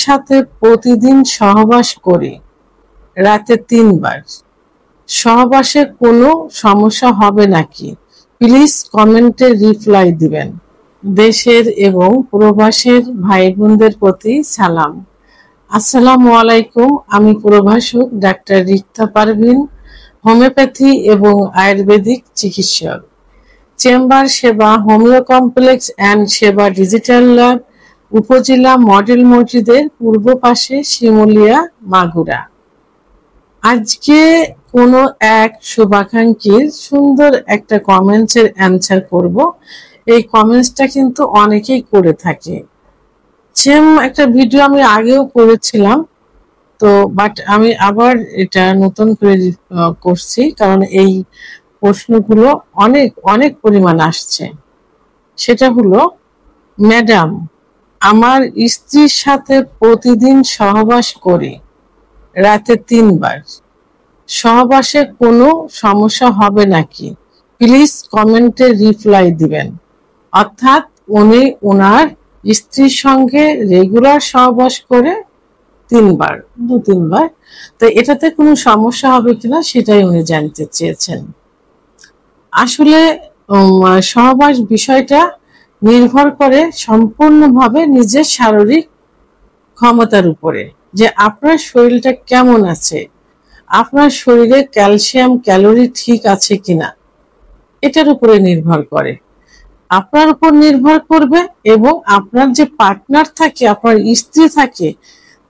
সাথে প্রতিদিন সহবাস করি রাতে 3 বার। সহবাসে কোনো সমস্যা হবে নাকি? প্লিজ কমেন্টে রিপ্লাই দিবেন। দেশের এবং প্রবাসের ভাই বোনদের প্রতি সালাম। আসসালামু আলাইকুম। আমি প্রভাষক ডাক্তার রিক্তা পারভিন, হোমিওপ্যাথি এবং আয়ুর্বেদিক চিকিৎসক। চেম্বার সেবা, হোমিও কমপ্লেক্স অ্যান্ড সেবা ডিজিটাল ল্যাব, উপজেলা মডেল মসজিদের পূর্ব পাশে, শিমুলিয়া, মাগুরা। আজকে কোনো এক শুভাকাঙ্ক্ষীর সুন্দর একটা কমেন্টসের অ্যান্সার করব। এই কমেন্টসটা কিন্তু অনেকেই করে থাকে। সেম একটা ভিডিও আমি আগেও করেছিলাম, তো বাট আমি আবার এটা নতুন করে করছি, কারণ এই প্রশ্নগুলো অনেক অনেক পরিমাণ আসছে। সেটা হলো, ম্যাডাম, আমার স্ত্রীর সাথে প্রতিদিন সহবাস করি রাতে 3 বার। সহবাসে কোনো সমস্যা হবে নাকি? প্লিজ কমেন্টে রিপ্লাই দিবেন। অর্থাৎ উনি ওনার স্ত্রীর সঙ্গে রেগুলার সহবাস করে 3 বার, 2-3 বার। তো এটাতে কোনো সমস্যা হবে কিনা সেটাই উনি জানতে চেয়েছেন। আসলে সহবাস বিষয়টা নির্ভর করে সম্পূর্ণভাবে নিজের শারীরিক ক্ষমতার উপরে, যে আপনার শরীরটা কেমন আছে, আপনার শরীরে ক্যালসিয়াম ক্যালোরি ঠিক আছে কিনা, এটার উপরে নির্ভর করে। আপনার উপর নির্ভর করবে এবং আপনার যে পার্টনার থাকে, আপনার স্ত্রী থাকে,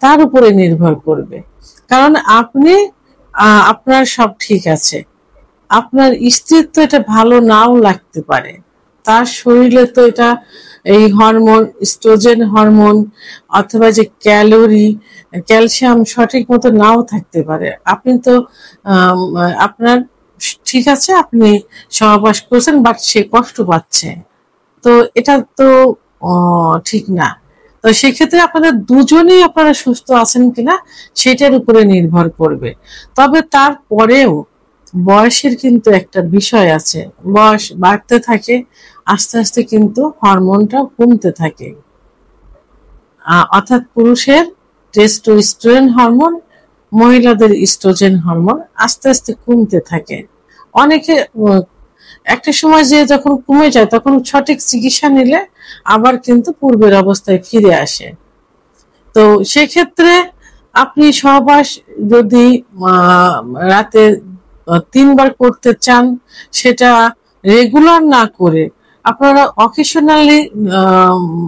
তার উপরে নির্ভর করবে। কারণ আপনি আপনার সব ঠিক আছে, আপনার স্ত্রীর তো এটা ভালো নাও লাগতে পারে, তার শরীরে তো এটা এই হরমোন, স্ট্রোজেন হরমোন অথবা যে ক্যালোরি, ক্যালসিয়াম সঠিক মতো নাও থাকতে পারে। আপনি তো আপনার ঠিক আছে, আপনি সহবাস করছেন, বাট সে কষ্ট পাচ্ছে, তো এটা তো ঠিক না। তো সেক্ষেত্রে আপনারা দুজনেই আপনারা সুস্থ আছেন কিনা সেটার উপরে নির্ভর করবে। তবে তারপরেও বয়সের কিন্তু একটা বিষয় আছে, বয়স বাড়তে থাকে, আস্তে আস্তে কিন্তু হরমোনটা কমতে থাকে। অর্থাৎ পুরুষের টেস্টোস্টেরন হরমোন, মহিলাদের ইস্ট্রোজেন হরমোন আস্তে আস্তে কমতে থাকে। অনেকে একটা সময় যে যখন কমে যায়, তখন সঠিক চিকিৎসা নিলে আবার কিন্তু পূর্বের অবস্থায় ফিরে আসে। তো সেক্ষেত্রে আপনি সহবাস যদি রাতে 3 বার করতে চান, সেটা রেগুলার না করে আপনারা অকেশনালি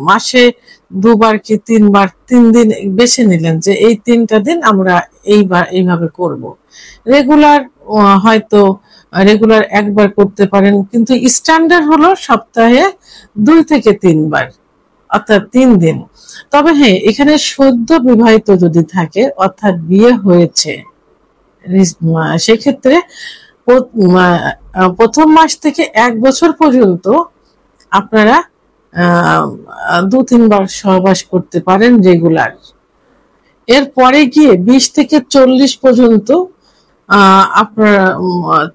মাসে 2 বার কি 3 বার, 3 দিন বেছে নিলেন যে এই 3টা দিন আমরা এইভাবে করব। রেগুলার হয়তো রেগুলার 1 বার করতে পারেন, কিন্তু স্ট্যান্ডার্ড হলো সপ্তাহে 2 থেকে 3 বার, অর্থাৎ 3 দিন। তবে হ্যাঁ, এখানে সদ্য বিবাহিত যদি থাকে, অর্থাৎ বিয়ে হয়েছে, সেক্ষেত্রে প্রথম মাস থেকে 1 বছর পর্যন্ত আপনারা 2-3 বার সহবাস করতে পারেন রেগুলার। এরপরে গিয়ে 20 থেকে 40 পর্যন্ত আপনারা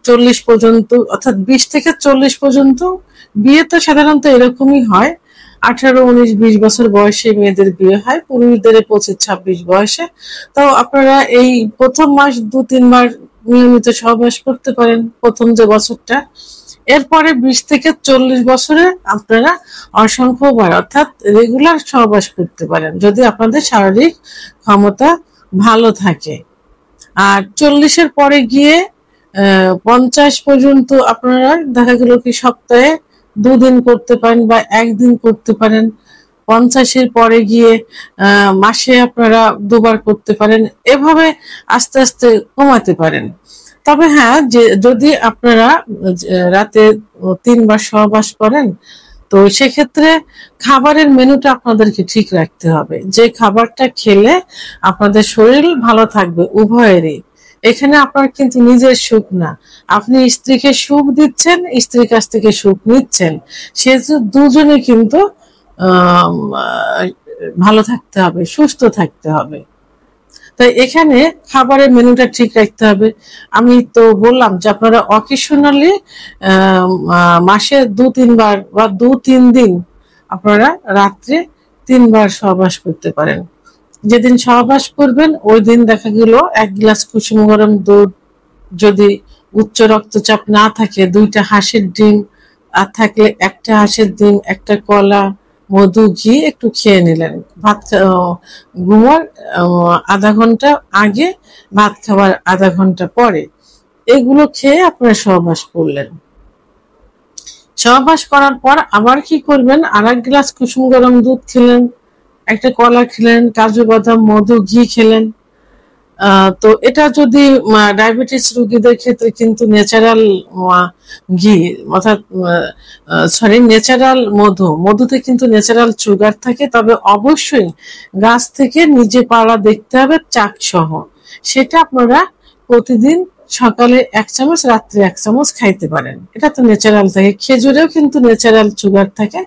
40 পর্যন্ত, অর্থাৎ 20 থেকে 40 পর্যন্ত, বিয়ে তো সাধারণত এরকমই হয়, 18, 19, 20 বছর বয়সে মেয়েদের বিয়ে হয়, পুরুষদের 25, 26 বয়সে। তো আপনারা এই প্রথম মাস 2-3 বার নিয়মিত সহবাস করতে পারেন প্রথম যে বছরটা। এরপরে 20 থেকে 40 বছরে আপনারা অসংখ্যবার, অর্থাৎ রেগুলার সহবাস করতে পারেন যদি আপনাদের শারীরিক ক্ষমতা ভালো থাকে। আর 40-এর পরে গিয়ে 50 পর্যন্ত আপনারা দেখা গেল কি সপ্তাহে 2 দিন করতে পারেন বা 1 দিন করতে পারেন। 50-এর পরে গিয়ে মাসে আপনারা 2 বার করতে পারেন। এভাবে আস্তে আস্তে কমাতে পারেন। তবে হ্যাঁ, যে যদি আপনারা রাতে 3 বার সহবাস করেন, তো সেক্ষেত্রে খাবারের মেনুটা আপনাদেরকে ঠিক রাখতে হবে, যে খাবারটা খেলে আপনাদের শরীর ভালো থাকবে উভয়েরই। এখানে আপনার কিন্তু নিজের সুখ না, আপনি স্ত্রীকে সুখ দিচ্ছেন, স্ত্রীর কাছ থেকে সুখ নিচ্ছেন, সে দুজনে কিন্তু ভালো থাকতে হবে, সুস্থ থাকতে হবে। তাই এখানে খাবারের মেনুটা ঠিক রাখতে হবে। আমি তো বললাম যে আপনারা অকেশনালি মাসে 2-3 বার বা 2-3 দিন আপনারা রাত্রে 3 বার সহবাস করতে পারেন। যেদিন সহবাস করবেন ওই দিন দেখা গেল 1 গ্লাস কুসুম গরম দুধ, যদি উচ্চ রক্তচাপ না থাকে 2টা হাঁসের ডিম, আর থাকলে 1টা হাঁসের ডিম, 1টা কলা, মধু, ঘি একটু খেয়ে নিলেন ভাত ঘুমার আধা ঘন্টা আগে, ভাত খাওয়ার আধা ঘন্টা পরে। এগুলো খেয়ে আপনারা সহবাস করলেন। সহবাস করার পর আবার কি করবেন, আর 1 গ্লাস কুসুম গরম দুধ খেলেন, 1টা কলা খেলেন, কাজু বাদাম, মধু, ঘি খেলেন। তো এটা যদি ডায়াবেটিস রোগীদের ক্ষেত্রে কিন্তু ন্যাচারাল ঘি, অর্থাৎ ন্যাচারাল মধুতে কিন্তু ন্যাচারাল সুগার থাকে, তবে অবশ্যই গাছ থেকে নিজে পাড়া দেখতে হবে চাক সহ। সেটা আপনারা প্রতিদিন সকালে 1 চামচ, রাত্রে 1 চামচ খাইতে পারেন। এটা তো ন্যাচারাল থাকে। খেজুরেও কিন্তু ন্যাচারাল সুগার থাকে,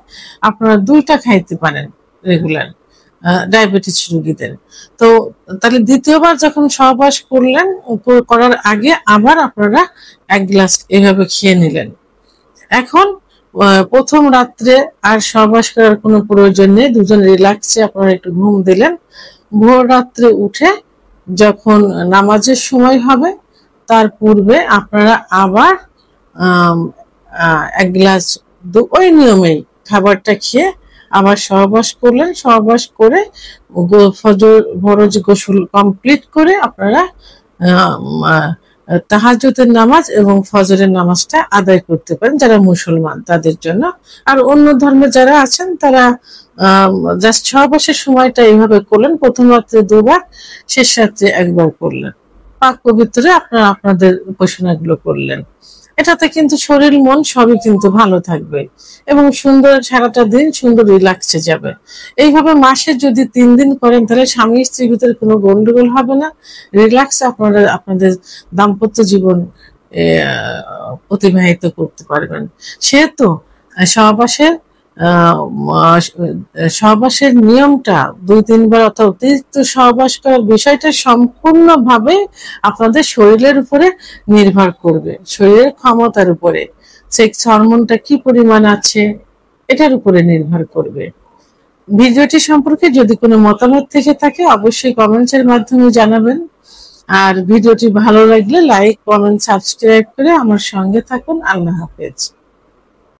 আপনারা 2টা খাইতে পারেন রেগুলার ডায়াবেটিস রোগীদের। তো তাহলে দ্বিতীয়বার যখন সহবাস করলেন, করার আগে আবার আপনারা 1 গ্লাস এভাবে খেয়ে নিলেন। এখন প্রথম রাত্রে আর সহবাস করার কোনো প্রয়োজন নেই, দুজন রিল্যাক্সে আপনারা একটু ঘুম দিলেন। ভোর রাত্রে উঠে যখন নামাজের সময় হবে তার পূর্বে আপনারা আবার 1 গ্লাস ওই নিয়মেই খাবারটা খেয়ে আবার সহবাস করলেন। সহবাস করে ফরজ গোসল কমপ্লিট করে আপনারা তাহাজ্জুদের নামাজ এবং ফজরের নামাজটা আদায় করতে পারেন যারা মুসলমান তাদের জন্য। আর অন্য ধর্মে যারা আছেন তারা জাস্ট সহবাসের সময়টা এইভাবে করলেন, প্রথম রাত্রে 2বার, শেষ রাত্রে 1বার করলেন। পাক পবিত্রে আপনারা আপনাদের উপাসনাগুলো করলেন। এটাতে কিন্তু শরীর মন সবই কিন্তু ভালো থাকবে এবং সুন্দর সারাটা দিন সুন্দর রিল্যাক্সে যাবে। এইভাবে মাসে যদি 3 দিন করেন তাহলে স্বামী স্ত্রীর ভিতরে কোনো গন্ডগোল হবে না, রিল্যাক্সে আপনারা আপনাদের দাম্পত্য জীবন অতিবাহিত করতে পারবেন। সেহেতু সহবাসের সহবাসের নিয়মটা 2-3 বার অথবা অতিরিক্ত সহবাস করার বিষয়টা সম্পূর্ণভাবে আপনাদের শরীরের উপরে নির্ভর করবে, শরীরের ক্ষমতার উপরে, সেক্স হরমোনটা কি পরিমাণ আছে এটার উপরে নির্ভর করবে। ভিডিওটি সম্পর্কে যদি কোনো মতামত থেকে থাকে অবশ্যই কমেন্টসের মাধ্যমে জানাবেন। আর ভিডিওটি ভালো লাগলে লাইক, কমেন্ট, সাবস্ক্রাইব করে আমার সঙ্গে থাকুন। আল্লাহ হাফেজ।